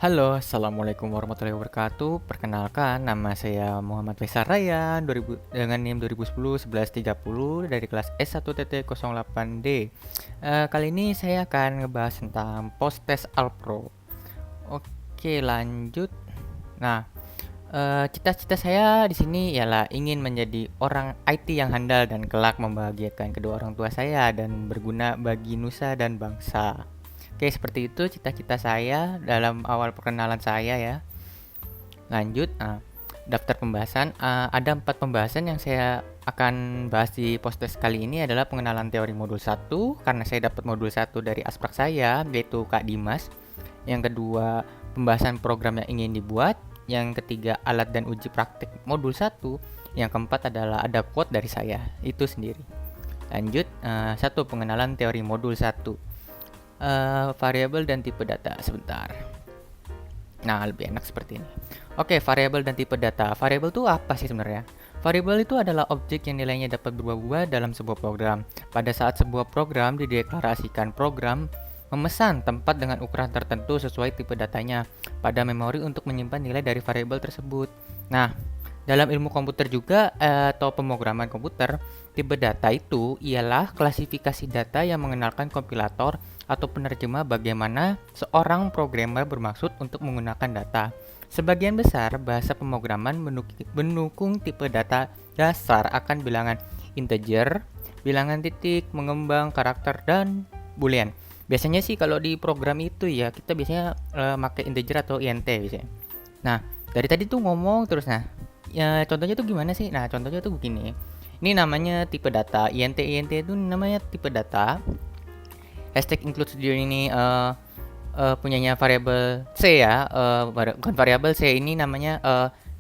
Halo, Assalamualaikum warahmatullahi wabarakatuh. Perkenalkan, nama saya Muhammad Faisal Ryan, dengan NIM 2010-1130 dari kelas S1TT08D. Kali ini saya akan ngebahas tentang post-test Alpro. Oke, lanjut. Nah, cita-cita saya di sini ialah ingin menjadi orang IT yang handal dan kelak membahagiakan kedua orang tua saya dan berguna bagi nusa dan bangsa. Oke, seperti itu cita-cita saya dalam awal perkenalan saya ya. Lanjut, daftar pembahasan. Ada 4 pembahasan yang saya akan bahas di podcast kali ini adalah pengenalan teori modul 1, karena saya dapat modul 1 dari asprak saya, yaitu Kak Dimas. Yang kedua, pembahasan program yang ingin dibuat. Yang ketiga, alat dan uji praktik modul 1. Yang keempat adalah ada quote dari saya, itu sendiri. Lanjut, 1. Pengenalan teori modul 1. Variabel dan tipe data. Sebentar. Nah, lebih enak seperti ini. Oke, variabel dan tipe data. Variabel itu apa sih sebenarnya? Variabel itu adalah objek yang nilainya dapat berubah-ubah dalam sebuah program. Pada saat sebuah program dideklarasikan, program memesan tempat dengan ukuran tertentu sesuai tipe datanya pada memori untuk menyimpan nilai dari variabel tersebut. Nah, dalam ilmu komputer juga atau pemrograman komputer, tipe data itu ialah klasifikasi data yang mengenalkan kompilator atau penerjemah bagaimana seorang programmer bermaksud untuk menggunakan data. Sebagian besar bahasa pemrograman mendukung tipe data dasar akan bilangan integer, bilangan titik, mengembang, karakter, dan boolean. Biasanya sih kalau di program itu ya kita biasanya pakai integer atau int biasanya. Nah, dari tadi tuh ngomong terus, nah ya contohnya tuh gimana sih? Nah, contohnya tuh begini. Ini namanya tipe data. INT itu namanya tipe data. Hashtag include studio ini punyanya variabel C ya, bukan variabel C, ini namanya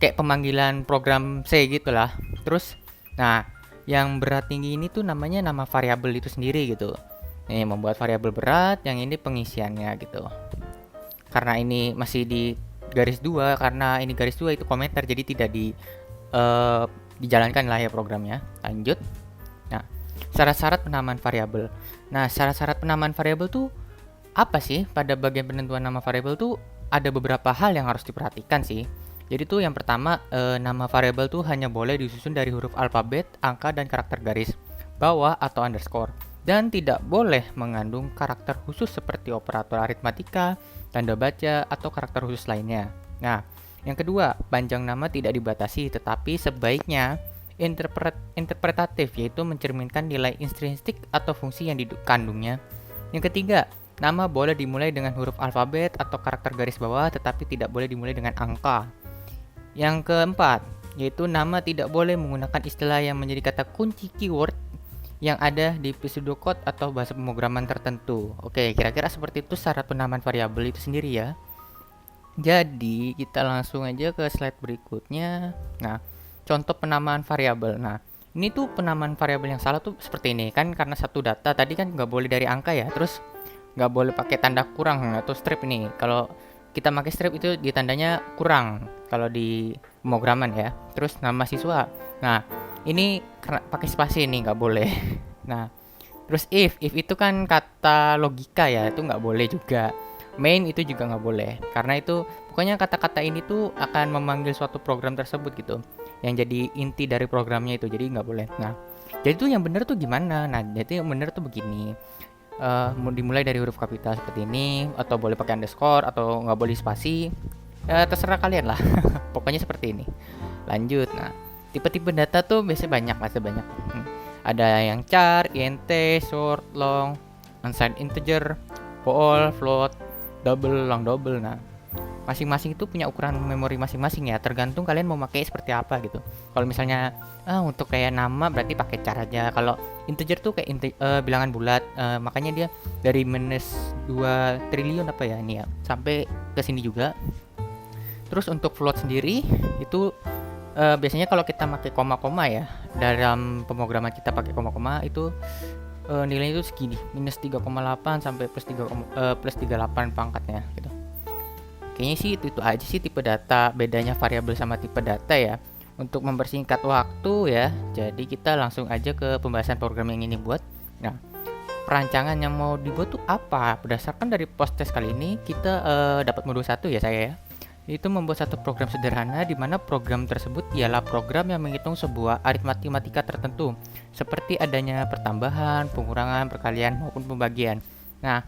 kayak pemanggilan program C gitulah. Terus, nah yang berat tinggi ini tuh namanya nama variabel itu sendiri gitu. Ini membuat variabel berat, yang ini pengisiannya gitu. Karena ini masih di garis 2, karena ini garis 2 itu komentar, jadi tidak dijalankan lah ya programnya. Lanjut. Nah, syarat-syarat penamaan variabel. Nah, syarat-syarat penamaan variabel tuh apa sih? Pada bagian penentuan nama variabel tuh ada beberapa hal yang harus diperhatikan sih. Jadi tuh yang pertama, nama variabel tuh hanya boleh disusun dari huruf alfabet, angka, dan karakter garis bawah atau underscore, dan tidak boleh mengandung karakter khusus seperti operator aritmatika, tanda baca, atau karakter khusus lainnya. Nah, yang kedua, panjang nama tidak dibatasi, tetapi sebaiknya interpretatif, yaitu mencerminkan nilai intrinsik atau fungsi yang dikandungnya. Yang ketiga, nama boleh dimulai dengan huruf alfabet atau karakter garis bawah, tetapi tidak boleh dimulai dengan angka. Yang keempat, yaitu nama tidak boleh menggunakan istilah yang menjadi kata kunci keyword yang ada di pseudocode atau bahasa pemrograman tertentu. Oke, kira-kira seperti itu syarat penamaan variabel itu sendiri ya. Jadi, kita langsung aja ke slide berikutnya. Nah, contoh penamaan variabel. Nah, ini tuh penamaan variabel yang salah tuh seperti ini kan, karena satu data tadi kan nggak boleh dari angka ya, terus nggak boleh pakai tanda kurang atau strip ini. Kalau kita pakai strip itu ditandanya kurang kalau di pemrograman ya. Terus nama siswa. Nah, ini pakai spasi ini nggak boleh. Nah, terus if itu kan kata logika ya, itu nggak boleh juga. Main itu juga nggak boleh, karena itu pokoknya kata-kata ini tuh akan memanggil suatu program tersebut gitu, yang jadi inti dari programnya itu, jadi nggak boleh. Nah, jadi tuh yang bener tuh gimana? Nah, jadi yang bener tuh begini, dimulai dari huruf kapital seperti ini, atau boleh pakai underscore, atau nggak boleh spasi, terserah kalian lah. Pokoknya seperti ini. Lanjut. Nah, tipe-tipe data tuh biasanya banyak, ada yang char, int, short, long, unsigned integer, bool, float, double, long double. Nah, masing-masing itu punya ukuran memori masing-masing ya, tergantung kalian mau pakai seperti apa gitu. Kalau misalnya untuk kayak nama berarti pakai char aja. Kalau integer tuh kayak bilangan bulat, makanya dia dari minus 2 triliun apa ya ini ya, sampai ke sini juga. Terus untuk float sendiri itu biasanya kalau kita pakai koma-koma ya, dalam pemrograman kita pakai koma-koma itu nilainya itu segini, minus 3,8 sampai plus 38 pangkatnya gitu. Kayaknya sih itu aja sih tipe data, bedanya variabel sama tipe data ya. Untuk mempersingkat waktu ya, jadi kita langsung aja ke pembahasan program yang ini buat. Nah, perancangan yang mau dibuat tuh apa. Berdasarkan dari post test kali ini kita dapat modul 1 ya saya ya. Itu membuat satu program sederhana di mana program tersebut ialah program yang menghitung sebuah aritmatika tertentu seperti adanya pertambahan, pengurangan, perkalian maupun pembagian. Nah,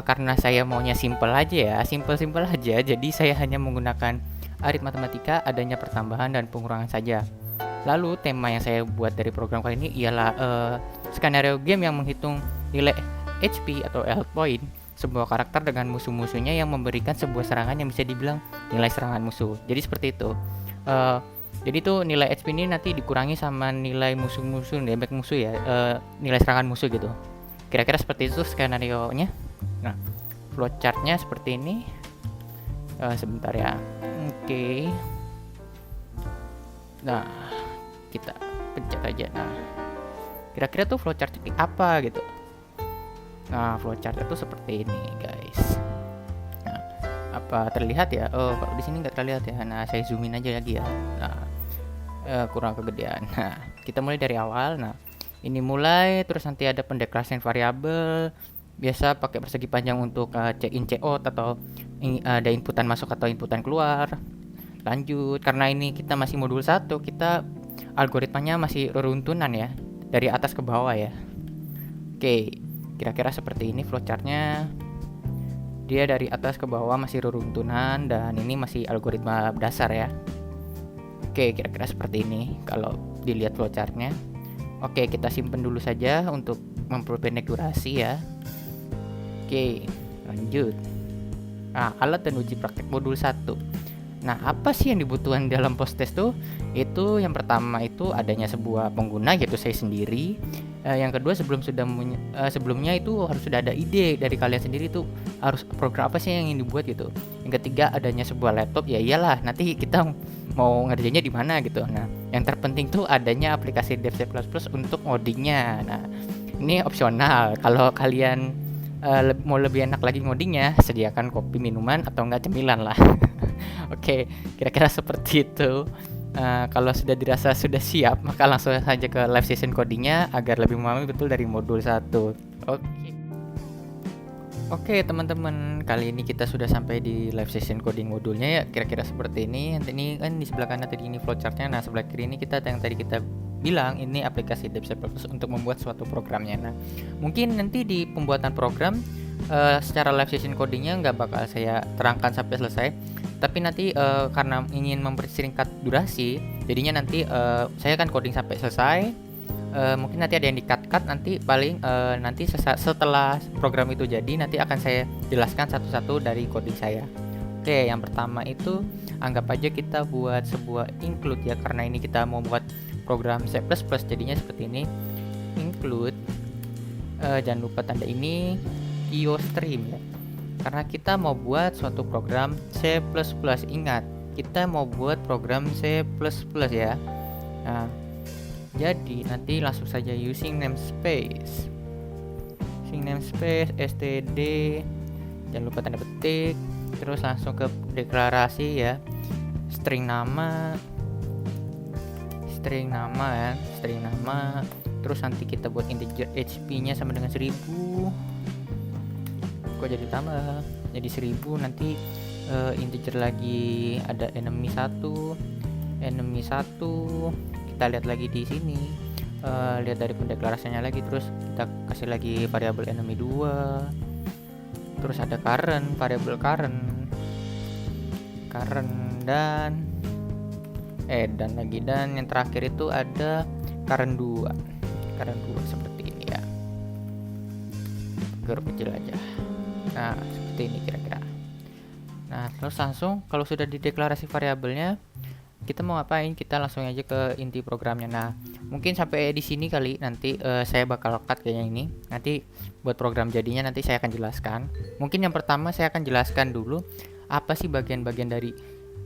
karena saya maunya simple aja ya, simple aja, jadi saya hanya menggunakan aritmatika adanya pertambahan dan pengurangan saja. Lalu tema yang saya buat dari program kali ini ialah skenario game yang menghitung nilai HP atau health point sebuah karakter dengan musuh-musuhnya yang memberikan sebuah serangan yang bisa dibilang nilai serangan musuh. Jadi seperti itu. Jadi tuh nilai HP ini nanti dikurangi sama nilai musuh-musuh, damage musuh ya, nilai serangan musuh gitu. Kira-kira seperti itu skenario-nya. Nah, flowchart-nya seperti ini. Sebentar ya. Oke. Nah, kita pencet aja. Nah, kira-kira tuh flowchart ini apa gitu. Nah, flowchart itu seperti ini, guys. Nah, apa terlihat ya? Oh, kalau di sini nggak terlihat ya. Nah, saya zoomin aja lagi ya. Nah, kurang kegedean. Nah, kita mulai dari awal. Nah, ini mulai, terus nanti ada pendeklarasian variabel. Biasa pakai persegi panjang untuk check in, check out, atau ada inputan masuk atau inputan keluar. Lanjut, karena ini kita masih modul 1, kita algoritmanya masih reruntunan ya, dari atas ke bawah ya. Oke, kira-kira seperti ini flowchartnya. Dia dari atas ke bawah masih reruntunan dan ini masih algoritma dasar ya. Oke, kira-kira seperti ini kalau dilihat flowchartnya. Oke, kita simpen dulu saja untuk memperpendek durasi ya. Oke, lanjut. Nah, alat dan uji praktek modul 1. Nah, apa sih yang dibutuhkan dalam post test tuh? Itu yang pertama itu adanya sebuah pengguna, yaitu saya sendiri. Yang kedua, sebelumnya itu harus sudah ada ide dari kalian sendiri tuh harus program apa sih yang ingin dibuat gitu. Yang ketiga, adanya sebuah laptop. Ya iyalah, nanti kita mau ngerjainnya di mana gitu. Nah, yang terpenting tuh adanya aplikasi Dev C++ untuk ngodingnya. Nah, ini opsional. Kalau kalian mau lebih enak lagi ngodingnya, sediakan kopi, minuman, atau enggak cemilan lah. Oke, kira-kira seperti itu. Kalau sudah dirasa sudah siap, maka langsung saja ke live session codingnya agar lebih memahami betul dari modul 1. Oke teman-teman, kali ini kita sudah sampai di live session coding modulnya ya, kira-kira seperti ini. Nanti ini kan di sebelah kanan tadi ini flowchartnya, nah sebelah kiri ini kita yang tadi kita bilang ini aplikasi Dev C++ untuk membuat suatu programnya. Nah, mungkin nanti di pembuatan program secara live session codingnya nggak bakal saya terangkan sampai selesai, tapi nanti karena ingin mempersingkat durasi, jadinya nanti saya akan coding sampai selesai. Mungkin nanti ada yang di-cut nanti paling nanti setelah program itu jadi nanti akan saya jelaskan satu-satu dari coding saya. Oke, yang pertama itu anggap aja kita buat sebuah include ya, karena ini kita mau buat program C++, jadinya seperti ini. Include, jangan lupa tanda ini IOStream ya, karena kita mau buat suatu program C++. Ingat, kita mau buat program C++ ya. Nah, jadi nanti langsung saja using namespace std, jangan lupa tanda petik, terus langsung ke deklarasi ya, string nama ya, string nama, terus nanti kita buat integer HP nya sama dengan 1000. Kok jadi tambah jadi 1000, nanti integer lagi ada enemy 1, kita lihat lagi di sini, lihat dari pendeklarasinya lagi, terus kita kasih lagi variabel enemy 2, terus ada current, variabel current dan yang terakhir itu ada current 2 seperti ini ya, huruf kecil aja. Nah, seperti ini kira-kira. Nah, terus langsung kalau sudah dideklarasi variabelnya, kita mau ngapain? Kita langsung aja ke inti programnya. Nah, mungkin sampai di sini kali, nanti saya bakal cut kayaknya ini. Nanti buat program jadinya nanti saya akan jelaskan. Mungkin yang pertama saya akan jelaskan dulu apa sih bagian-bagian dari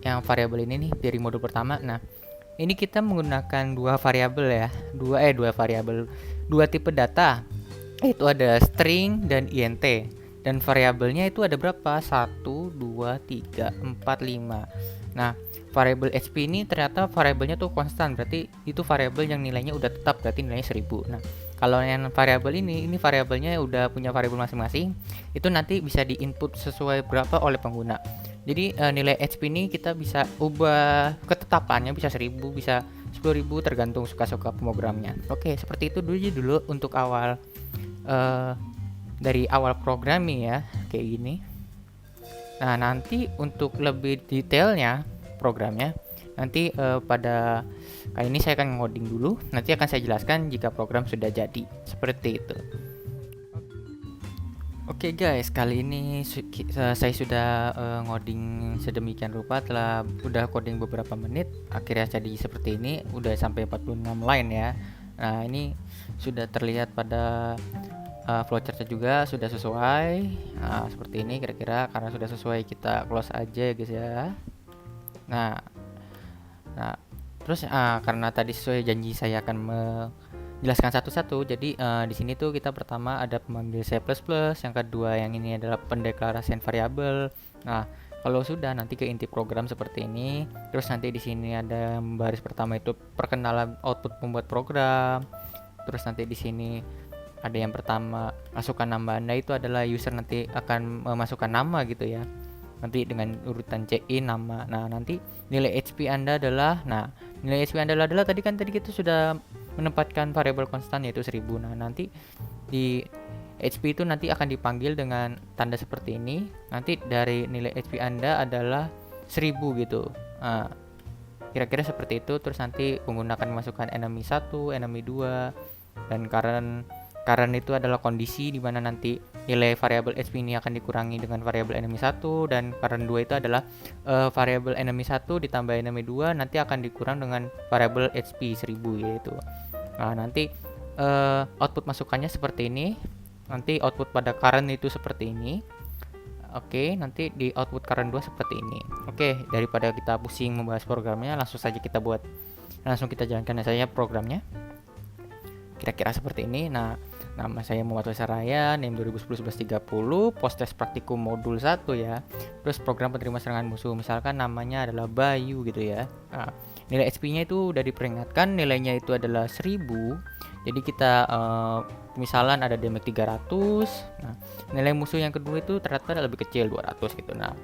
yang variabel ini nih dari modul pertama. Nah, ini kita menggunakan dua variabel ya. Dua tipe data. Itu ada string dan int. Dan variabelnya itu ada berapa? 1, 2, 3, 4, 5. Nah, variabel HP ini ternyata variabelnya tuh konstan, berarti itu variabel yang nilainya udah tetap, berarti nilainya 1000. Nah, Kalau yang variabel ini variabelnya udah punya variabel masing-masing, itu nanti bisa diinput sesuai berapa oleh pengguna. Jadi nilai HP ini kita bisa ubah ketetapannya, bisa 1000, bisa 10.000, tergantung suka-suka pemrogramnya. Oke, seperti itu dulu untuk awal dari awal programming ya, kayak gini. Nah, nanti untuk lebih detailnya programnya, nanti pada kali ini saya akan ngoding dulu, nanti akan saya jelaskan jika program sudah jadi, seperti itu. Oke guys, kali ini saya sudah ngoding sedemikian rupa, udah coding beberapa menit, akhirnya jadi seperti ini, udah sampai 46 line ya. Nah, ini sudah terlihat pada flowchartnya juga sudah sesuai. Nah, seperti ini kira-kira. Karena sudah sesuai, kita close aja ya guys ya. Nah, terus karena tadi sesuai janji saya akan menjelaskan satu-satu. Jadi di sini tuh kita pertama ada pemanggil C++, yang kedua yang ini adalah pendeklarasian variabel. Nah, kalau sudah nanti ke inti program seperti ini. Terus nanti di sini ada baris pertama itu perkenalan output pembuat program. Terus nanti di sini ada yang pertama masukkan nama Anda, itu adalah user nanti akan memasukkan nama gitu ya. Nanti dengan urutan check-in nama. Nah, nanti nilai HP Anda adalah nilai HP Anda adalah tadi kita sudah menempatkan variabel konstan yaitu 1000. Nah, nanti di HP itu nanti akan dipanggil dengan tanda seperti ini. Nanti dari nilai HP Anda adalah 1000 gitu. Nah, kira-kira seperti itu. Terus nanti menggunakan memasukkan enemy 1, enemy 2, dan current itu adalah kondisi di mana nanti nilai variabel HP ini akan dikurangi dengan variabel enemy 1, dan current 2 itu adalah variabel enemy 1 ditambah enemy 2 nanti akan dikurang dengan variabel HP 1000 yaitu. Nah, nanti output masukannya seperti ini. Nanti output pada current itu seperti ini. Oke, nanti di output current 2 seperti ini. Oke, daripada kita pusing membahas programnya, langsung kita jalankan saja programnya. Kira-kira seperti ini. Nah, nama saya Muhammad Faisal Raya, NIM 2010-1130, post-test praktikum modul 1 ya. Terus program penerima serangan musuh, misalkan namanya adalah Bayu gitu ya. Nah, nilai HP-nya itu udah diperingatkan, nilainya itu adalah 1000. Jadi kita misalkan ada damage 300. Nah, nilai musuh yang kedua itu ternyata lebih kecil, 200 gitu. Nah,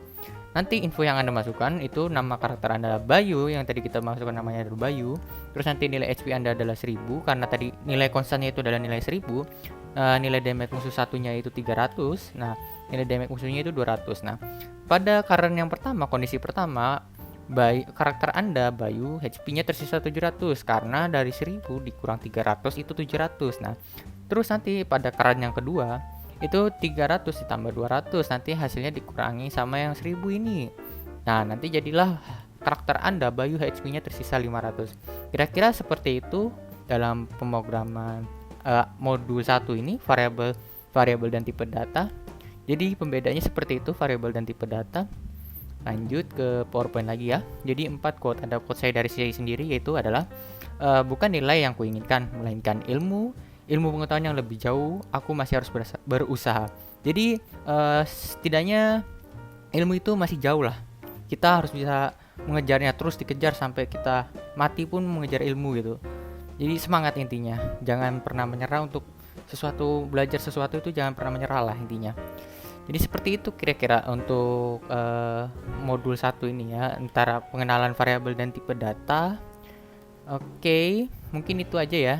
nanti info yang Anda masukkan itu nama karakter Anda Bayu, yang tadi kita masukkan namanya adalah Bayu. Terus nanti nilai HP Anda adalah 1000, karena tadi nilai konstannya itu adalah nilai 1000. Nilai damage musuh satunya itu 300. Nah, nilai damage musuhnya itu 200. Nah, pada current yang pertama, kondisi pertama, karakter Anda Bayu HP-nya tersisa 700, karena dari 1000 dikurang 300 itu 700. Nah, terus nanti pada current yang kedua itu 300 ditambah 200, nanti hasilnya dikurangi sama yang 1000 ini. Nah, nanti jadilah karakter Anda Bayu HP-nya tersisa 500. Kira-kira seperti itu dalam pemrograman modul 1 ini, variabel dan tipe data. Jadi pembedanya seperti itu, variabel dan tipe data. Lanjut ke PowerPoint lagi ya. Jadi 4 quote, ada quote saya dari saya sendiri, yaitu adalah bukan nilai yang kuinginkan, melainkan ilmu pengetahuan yang lebih jauh, aku masih harus berusaha. Jadi setidaknya ilmu itu masih jauh lah. Kita harus bisa mengejarnya, terus dikejar sampai kita mati pun mengejar ilmu gitu. Jadi semangat intinya. Jangan pernah menyerah untuk belajar sesuatu itu jangan pernah menyerah lah intinya. Jadi seperti itu kira-kira untuk modul 1 ini ya, antara pengenalan variabel dan tipe data. Oke, mungkin itu aja ya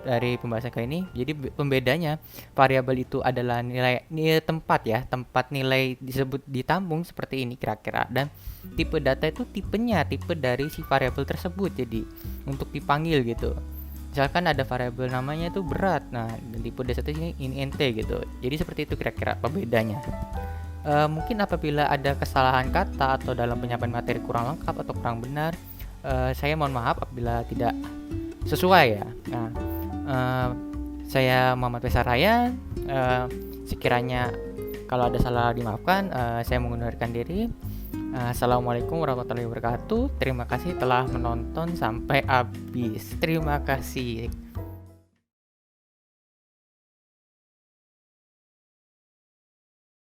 dari pembahasan kali ini. Jadi pembedanya, variabel itu adalah nilai tempat ya, tempat nilai disebut ditampung seperti ini kira-kira, dan tipe data itu tipe dari si variabel tersebut, jadi untuk dipanggil gitu. Misalkan ada variabel namanya itu berat, nah dan tipe data ini nt gitu. Jadi seperti itu kira-kira pembedanya. Mungkin apabila ada kesalahan kata atau dalam penyampaian materi kurang lengkap atau kurang benar, saya mohon maaf apabila tidak sesuai ya. Nah, saya Muhammad Faisal Raya. Sekiranya kalau ada salah dimaafkan. Saya mengundurkan diri. Assalamualaikum warahmatullahi wabarakatuh. Terima kasih telah menonton sampai habis. Terima kasih.